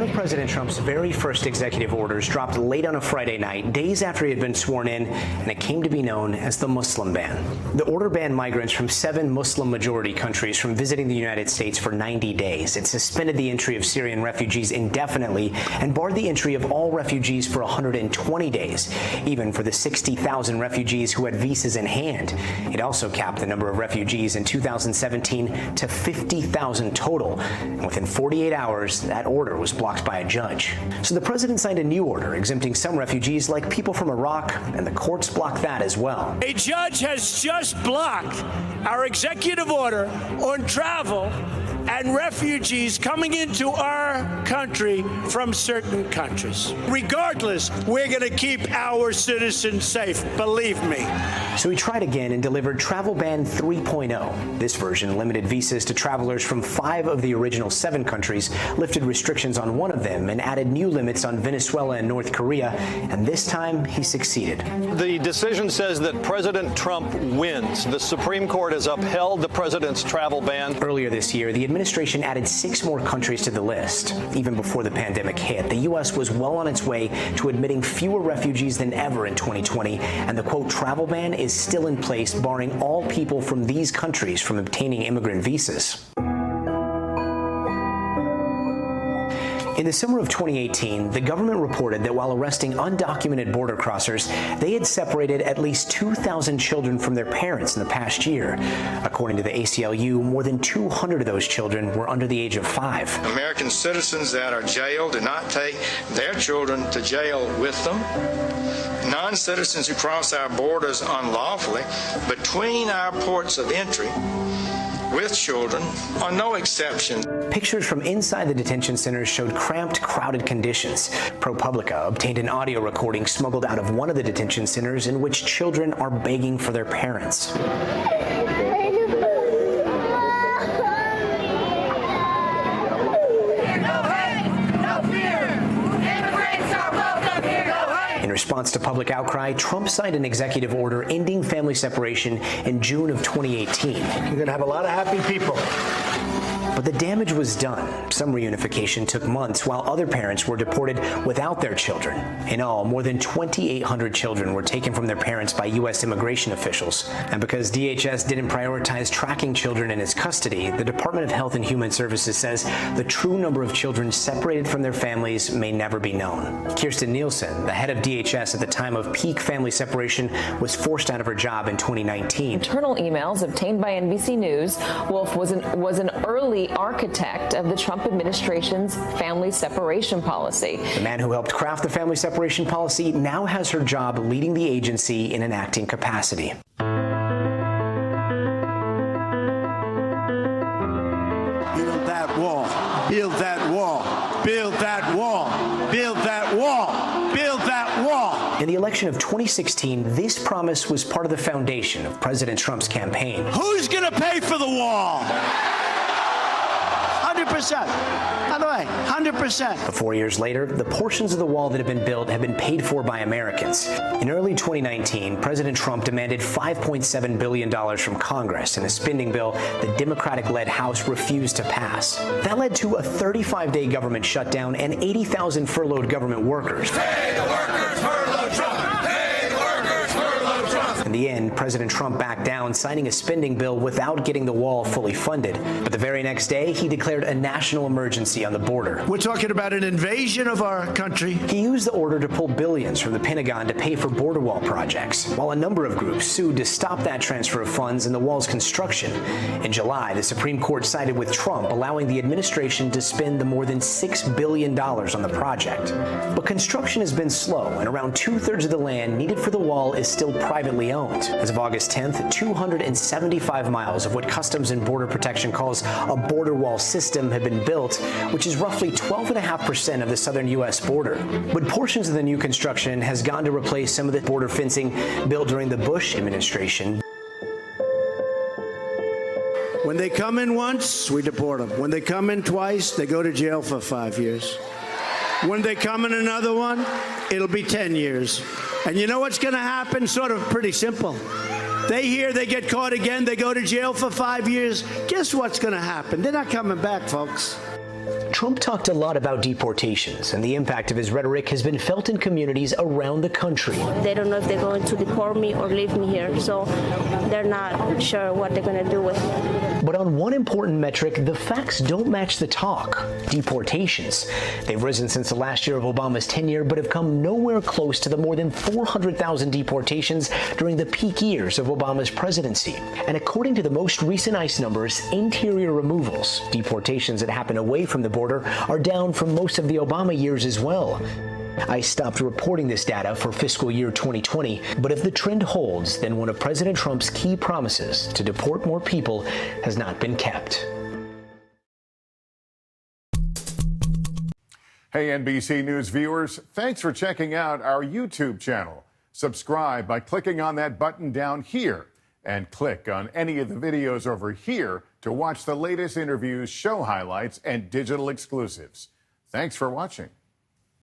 of President Trump's very first executive orders dropped late on a Friday night, days after he had been sworn in, and it came to be known as the Muslim ban. The order banned migrants from 7 Muslim-majority countries from visiting the United States for 90 days. It suspended the entry of Syrian refugees indefinitely and barred the entry of all refugees for 120 days, even for the 60,000 refugees who had visas in hand. It also capped the number of refugees in 2017 to 50,000 total. And within 48 hours, that order was blocked by a judge. So the president signed a new order exempting some refugees, like people from Iraq, and the courts blocked that as well. A judge has just blocked our executive order on travel and refugees coming into our country from certain countries. Regardless, we're going to keep our citizens safe, believe me. So he tried again and delivered Travel Ban 3.0. This version limited visas to travelers from 5 of the original 7 countries, lifted restrictions on 1 of them, and added new limits on Venezuela and North Korea. And this time, he succeeded. The decision says that President Trump wins. The Supreme Court has upheld the president's travel ban. Earlier this year, the administration added 6 more countries to the list. Even before the pandemic hit, the U.S. was well on its way to admitting fewer refugees than ever in 2020, and the, quote, travel ban is still in place, barring all people from these countries from obtaining immigrant visas. In the summer of 2018, the government reported that while arresting undocumented border crossers, they had separated at least 2,000 children from their parents in the past year. According to the ACLU, more than 200 of those children were under the age of 5. American citizens that are jailed do not take their children to jail with them. Non-citizens who cross our borders unlawfully between our ports of entry with children are no exception. Pictures from inside the detention centers showed cramped, crowded conditions. ProPublica obtained an audio recording smuggled out of one of the detention centers in which children are begging for their parents. In response to public outcry, Trump signed an executive order ending family separation in June of 2018. You're going to have a lot of happy people. But the damage was done. Some reunification took months, while other parents were deported without their children. In all, more than 2,800 children were taken from their parents by U.S. immigration officials. And because DHS didn't prioritize tracking children in its custody, the Department of Health and Human Services says the true number of children separated from their families may never be known. Kirsten Nielsen, the head of DHS at the time of peak family separation, was forced out of her job in 2019. Internal emails obtained by NBC News, Wolf was an early architect of the Trump administration's family separation policy. The man who helped craft the family separation policy now has her job leading the agency in an acting capacity. Build that wall. Build that wall. Build that wall. Build that wall. Build that wall. In the election of 2016, this promise was part of the foundation of President Trump's campaign. Who's going to pay for the wall? 100%. By the way, 100%. But 4 years later, the portions of the wall that have been built have been paid for by Americans. In early 2019, President Trump demanded $5.7 billion from Congress in a spending bill the Democratic-led House refused to pass. That led to a 35-day government shutdown and 80,000 furloughed government workers. Pay the workers, furlough Trump! Pay the workers, furlough Trump! In the end, President Trump backed down, signing a spending bill without getting the wall fully funded. But the very next day, he declared a national emergency on the border. We're talking about an invasion of our country. He used the order to pull billions from the Pentagon to pay for border wall projects, while a number of groups sued to stop that transfer of funds and the wall's construction. In July, the Supreme Court sided with Trump, allowing the administration to spend the more than $6 billion on the project. But construction has been slow, and around 2/3 of the land needed for the wall is still privately owned. As of August 10th, 275 miles of what Customs and Border Protection calls a border wall system have been built, which is roughly 12.5% of the southern U.S. border. But portions of the new construction has gone to replace some of the border fencing built during the Bush administration. When they come in once, we deport them. When they come in twice, they go to jail for 5 years. When they come in another one, it'll be 10 years. And you know what's going to happen? Sort of pretty simple. They hear they get caught again, they go to jail for 5 years. Guess what's going to happen? They're not coming back, folks. Trump talked a lot about deportations, and the impact of his rhetoric has been felt in communities around the country. They don't know if they're going to deport me or leave me here, so they're not sure what they're going to do with me. But on one important metric, the facts don't match the talk: deportations. They've risen since the last year of Obama's tenure, but have come nowhere close to the more than 400,000 deportations during the peak years of Obama's presidency. And according to the most recent ICE numbers, interior removals, deportations that happen away from the border, are down from most of the Obama years as well. ICE stopped reporting this data for fiscal year 2020, but if the trend holds, then one of President Trump's key promises to deport more people has not been kept. Hey, NBC News viewers, thanks for checking out our YouTube channel. Subscribe by clicking on that button down here, and click on any of the videos over here to watch the latest interviews, show highlights, and digital exclusives. Thanks for watching.